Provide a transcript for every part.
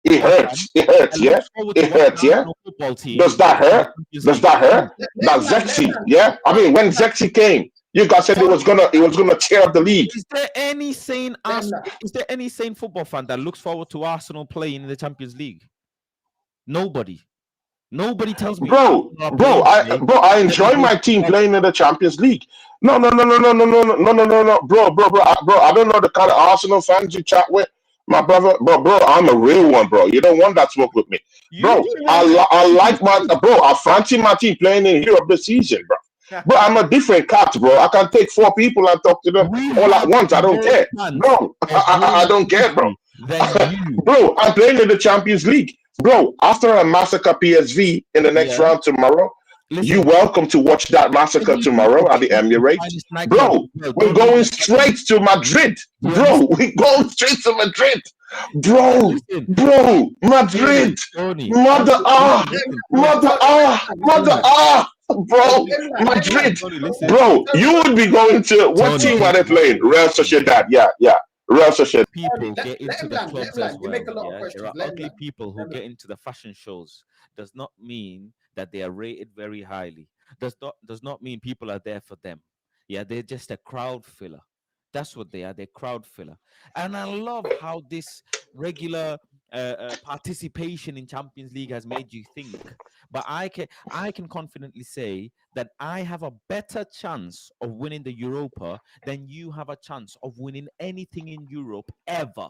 It hurts. It hurts. Yeah. It hurts. Yeah. Does that hurt? Does that hurt? That Zexi. Yeah. I mean, when Zexi came, you guys said it was gonna tear up the league. Is there any sane football fan that looks forward to Arsenal playing in the Champions League? Nobody. Nobody tells me. Bro, I enjoy my team playing in the Champions League. No, bro. I don't know the kind of Arsenal fans you chat with. My brother, bro, I'm a real one, bro. You don't want that smoke with me. Bro, I like I fancy my team playing in Europe this season, bro. Bro, I'm a different cat, bro. I can take 4 people and talk to them all at once. I don't care. Bro, I don't care, bro. Bro, I'm playing in the Champions League. Bro, after I massacre PSV in the next round tomorrow, you're welcome to watch that massacre tomorrow at the Emirates. Bro, we're going straight to Madrid. Bro, we're going straight to Madrid. Bro, Madrid. Bro, Madrid. Bro, you would be going to, what team are they playing? Real Sociedad. Yeah. Real Sociedad. People get into the clubs as well. There are ugly people who get into the fashion shows. Does not mean that they are rated very highly. Does not mean people are there for them. Yeah, they're just a crowd filler. That's what they are. They're crowd filler. And I love how this regular participation in Champions League has made you think. But I can confidently say that I have a better chance of winning the Europa than you have a chance of winning anything in Europe ever.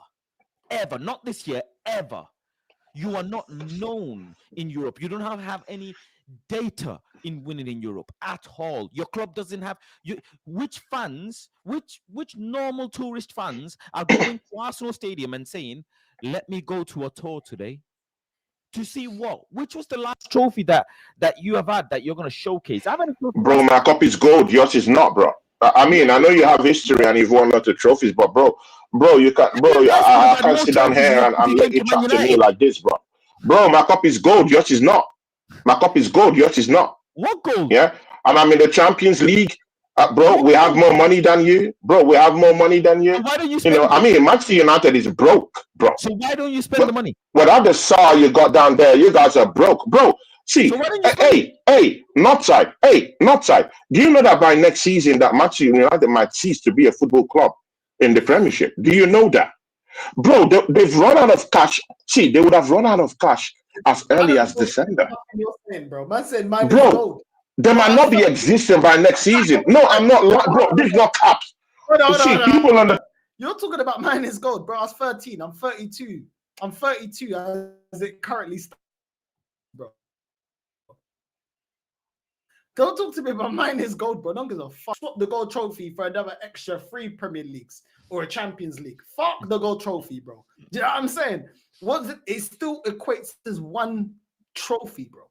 Not this year, ever. You are not known in Europe. You don't have any data in winning in Europe at all. Your club doesn't have which normal tourist fans are going to Arsenal Stadium and saying, let me go to a tour today to see what? Which was the last trophy that you have had that you're going to showcase? Bro, my cup is gold. Yours is not, bro. I mean, I know you have history and you've won lots of trophies, but bro, you can't, I can't sit down here and let you chat to me like this, bro. Bro, my cup is gold. Yours is not. My cup is gold. Yours is not. What gold? Yeah, and I'm in the Champions League. Bro, we have more money than you. Bro, we have more money than you. So why don't you spend I mean, Manchester United is broke, bro. So why don't you spend the money? Without the SAR you got down there, you guys are broke, bro. See, so Northside. Do you know that by next season that Manchester United might cease to be a football club in the Premiership? Do you know that? Bro, they've run out of cash. See, they would have run out of cash as early as December. Bro, they might not be existing by next season. No, I'm not, bro. This is not caps. People on the. You're talking about mine is gold, bro. I was 13. I'm 32. I'm 32 as it currently stands, bro. Don't talk to me about mine is gold, bro. Don't give a fuck. Swap the gold trophy for another extra 3 Premier Leagues or a Champions League. Fuck the gold trophy, bro. Do you know what I'm saying? It still equates as 1 trophy, bro.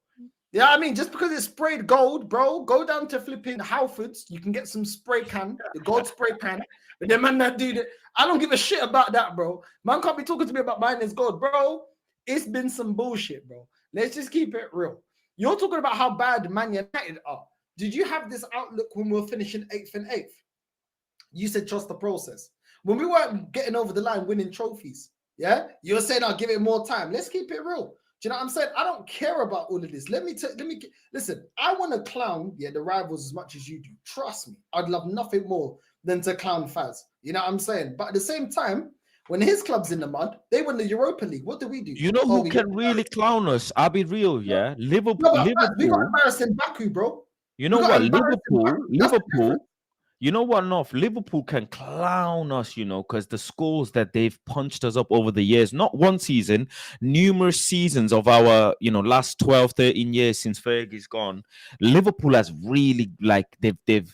Yeah, I mean, just because it's sprayed gold, bro, go down to flipping Halfords. You can get some spray can, the gold spray can. But then man that do that. I don't give a shit about that, bro. Man can't be talking to me about mine is gold, bro. It's been some bullshit, bro. Let's just keep it real. You're talking about how bad Man United are. Did you have this outlook when we were finishing 8th and 8th? You said trust the process. When we weren't getting over the line, winning trophies, yeah, you're saying I'll give it more time. Let's keep it real. Do you know what I'm saying? I don't care about all of this. Listen. I want to clown, the rivals as much as you do. Trust me. I'd love nothing more than to clown Faz. You know what I'm saying? But at the same time, when his club's in the mud, they win the Europa League. What do we do? You know who can really clown us? I'll be real, yeah. Liverpool. We got embarrassed in Baku, bro. You know what? Liverpool. You know what, North? Liverpool can clown us, because the scores that they've punched us up over the years, not one season, numerous seasons of our, last 12, 13 years since Fergie's gone. Liverpool has really, they've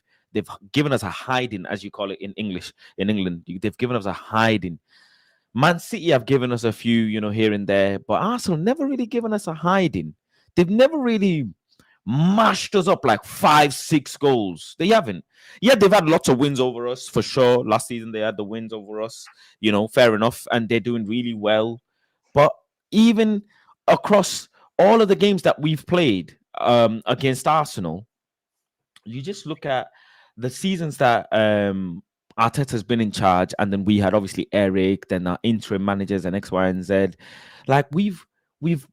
given us a hiding, as you call it in English, in England. They've given us a hiding. Man City have given us a few, here and there, but Arsenal never really given us a hiding. They've never really mashed us up like 5-6 goals. They haven't. Yeah, they've had lots of wins over us for sure. Last season they had the wins over us, fair enough, and they're doing really well. But even across all of the games that we've played against Arsenal, you just look at the seasons that Arteta's been in charge, and then we had obviously Eric, then our interim managers and X, Y, and Z. Like we've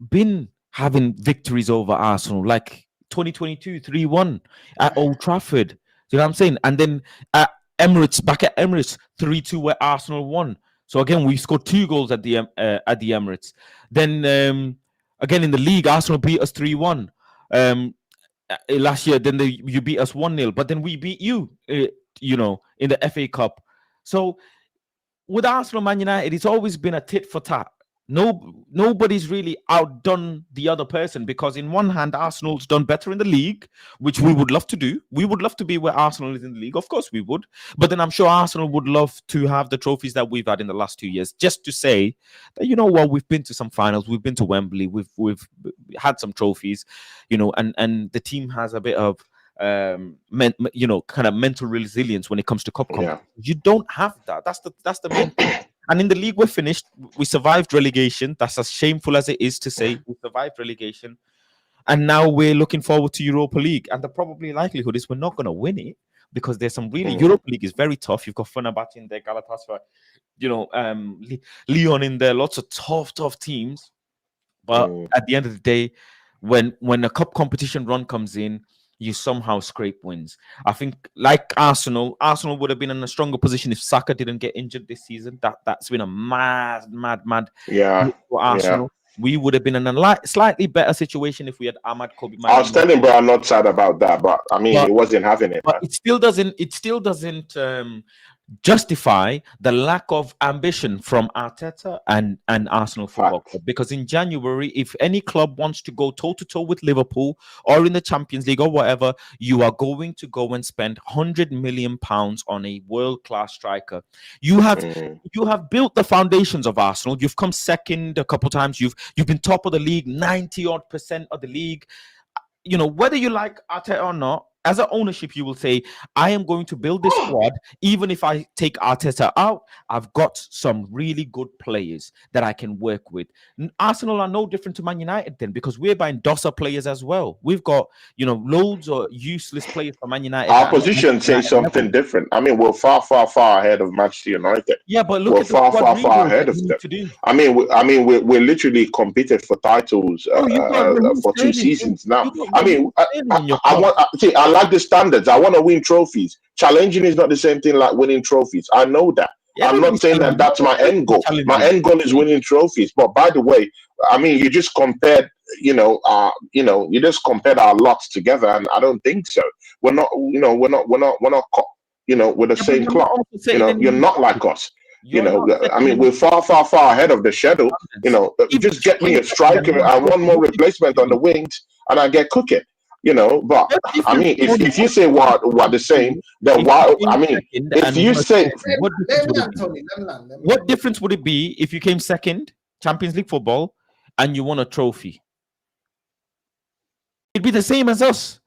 been having victories over Arsenal, like 2022 3-1 at Old Trafford. You know what I'm saying? And then at Emirates, back at Emirates, 3-2 where Arsenal won. So again, we scored 2 goals at the Emirates. Then again in the league, Arsenal beat us 3-1 last year. Then you beat us 1-0, but then we beat you. You know, in the FA Cup. So with Arsenal, Man United, it's always been a tit for tat. Nobody's really outdone the other person, because in one hand, Arsenal's done better in the league, which we would love to do. We would love to be where Arsenal is in the league. Of course we would. But then I'm sure Arsenal would love to have the trophies that we've had in the last 2 years, just to say that, you know what, we've been to some finals, we've been to Wembley, we've had some trophies, you know, and the team has a bit of you know, kind of mental resilience when it comes to cup competition. You don't have that. That's the main thing. And in the league, we're finished. We survived relegation. That's as shameful as it is to say. We survived relegation, and now we're looking forward to Europa League. And the probably likelihood is we're not going to win it, because there's some really Europa League is very tough. You've got Fenerbahce in there, Galatasaray, you know, Lyon in there. Lots of tough teams. But at the end of the day, when a cup competition run comes in, you somehow scrape wins. I think, like Arsenal would have been in a stronger position if Saka didn't get injured this season. That's been a mad for Arsenal. We would have been in a slightly better situation if we had Ahmad Kobe. I was telling bro, I'm not sad about that, but I mean, he wasn't having it. But it still doesn't justify the lack of ambition from Arteta and Arsenal Football Club. Because in January, if any club wants to go toe-to-toe with Liverpool or in the Champions League or whatever, you are going to go and spend £100 million on a world-class striker. You have built the foundations of Arsenal. You've come second a couple times. You've been top of the league, 90% of the league. You know, whether you like Arteta or not, as an ownership, you will say, I am going to build this squad. Even if I take Arteta out, I've got some really good players that I can work with. Arsenal are no different to Man United then, because we're buying DOSA players as well. We've got, you know, loads of useless players for Man United. Our position says something different. I mean, we're far ahead of Manchester United. Yeah, but look, we're far ahead of them. I mean, we're literally competed for titles for 2 seasons now. I mean, I like the standards. I want to win trophies. Challenging is not the same thing like winning trophies. I know that. I'm not saying that that's my end goal. My end goal is winning trophies. But by the way, I mean, you just compared, you just compared our lots together, and I don't think so. We're not with the same clock. You know, you're not like us. I mean, we're far ahead of the schedule. You know, just get me a striker and one more replacement on the wings, and I get cooking. You know, but I mean, if you say what the same, then why? I mean, if you say what difference would it be if you came second, Champions League football, and you won a trophy? It'd be the same as us.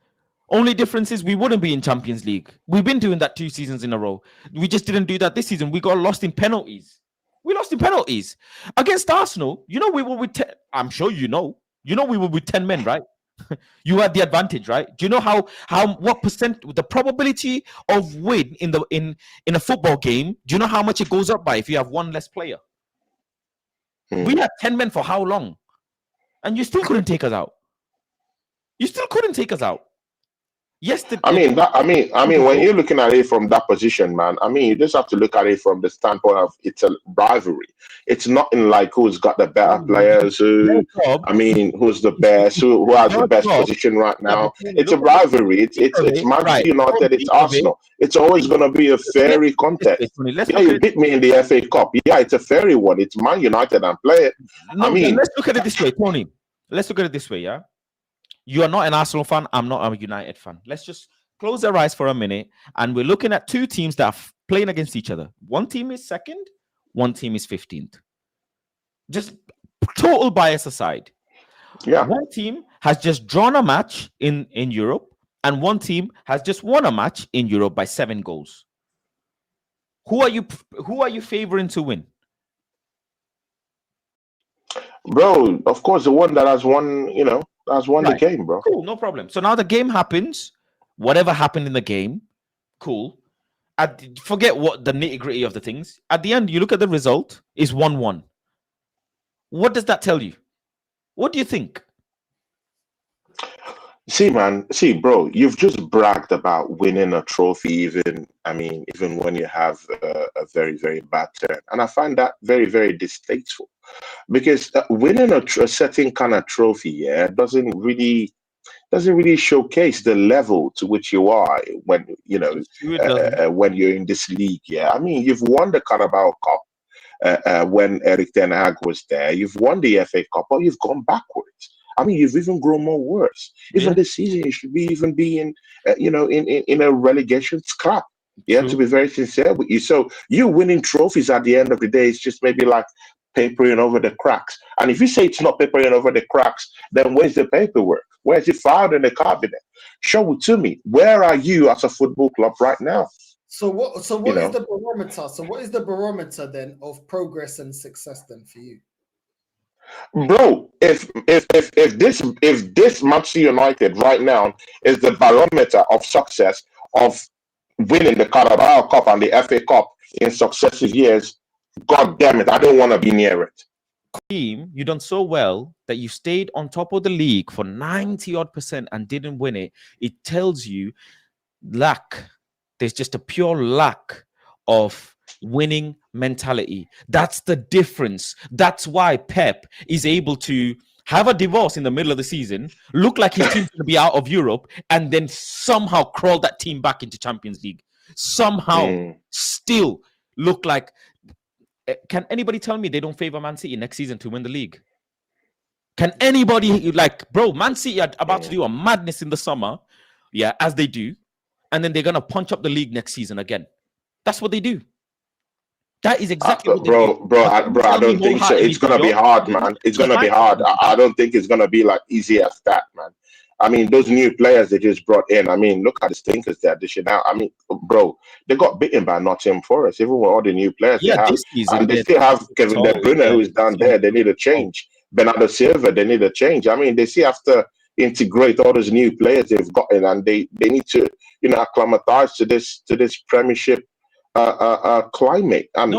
Only difference is we wouldn't be in Champions League. We've been doing that 2 seasons in a row. We just didn't do that this season. We got lost in penalties. We lost in penalties against Arsenal. You know, we were with. I'm sure you know. You know, we were with 10 men, right? You had the advantage, right? Do you know what percent the probability of win in a football game? Do you know how much it goes up by if you have one less player? We had 10 men for how long? And you still couldn't take us out. Yes, I mean, when you're looking at it from that position, man, I mean, you just have to look at it from the standpoint of it's a rivalry. It's not in like who's got the better players, who's the best, who has the best position right now. It's a rivalry. It's Manchester United, it's Arsenal. It's always going to be a fairy contest. Yeah, you beat me in the FA Cup. Yeah, it's a fairy one. It's Man United and play it. I mean, let's look at it this way, Tony. Let's look at it this way, yeah? You are not an Arsenal fan. I'm not a United fan. Let's just close our eyes for a minute. And we're looking at 2 teams that are playing against each other. One team is second. One team is 15th. Just total bias aside. Yeah. One team has just drawn a match in Europe. And one team has just won a match in Europe by 7 goals. Who are you favoring to win? Bro, of course, the one that has won, that's won the game, bro. Cool, no problem. So now the game happens. Whatever happened in the game, cool. Forget what the nitty-gritty of the things. At the end, you look at the result, it's 1-1. What does that tell you? What do you think? See, man, bro, you've just bragged about winning a trophy, even when you have a very, very bad turn. And I find that very, very distasteful, because winning a certain kind of trophy, yeah, doesn't really showcase the level to which you are when when you're in this league. Yeah, I mean, you've won the Carabao Cup when Eric Ten Hag was there. You've won the FA Cup, but you've gone backwards. I mean, you've even grown more worse. Even this season, you should be in a relegation scrap. You have to be very sincere with you. So you winning trophies at the end of the day is just maybe like papering over the cracks. And if you say it's not papering over the cracks, then where's the paperwork? Where's it filed in the cabinet? Show it to me. Where are you as a football club right now? So what is the barometer? So what is the barometer then of progress and success then for you? Bro, if this Manchester United right now is the barometer of success of winning the Carabao Cup and the FA Cup in successive years, God damn it, I don't want to be near it. Team, you done so well that you stayed on top of the league for 90% and didn't win it. It tells you lack. There's just a pure lack of winning mentality. That's the difference. That's why Pep is able to have a divorce in the middle of the season, look like his team's going to be out of Europe, and then somehow crawl that team back into Champions League. Somehow still look like... Can anybody tell me they don't favor Man City next season to win the league? Can anybody, like, bro, Man City are about to do a madness in the summer, as they do, and then they're going to punch up the league next season again. That's what they do. That is exactly what they do. Bro, I don't think so. It's going to be hard, man. It's going to be hard. I don't think it's going to be like easy as that, man. I mean, those new players they just brought in. I mean, look at the stinkers they're dishing out. I mean, bro, they got beaten by Nottingham Forest, even with all the new players they have. And they still have Kevin De Bruyne, who is down there. They need a change. Bernardo Silva, they need a change. I mean, they still have to integrate all those new players they've gotten, and they need to, acclimatize to this Premiership climate. And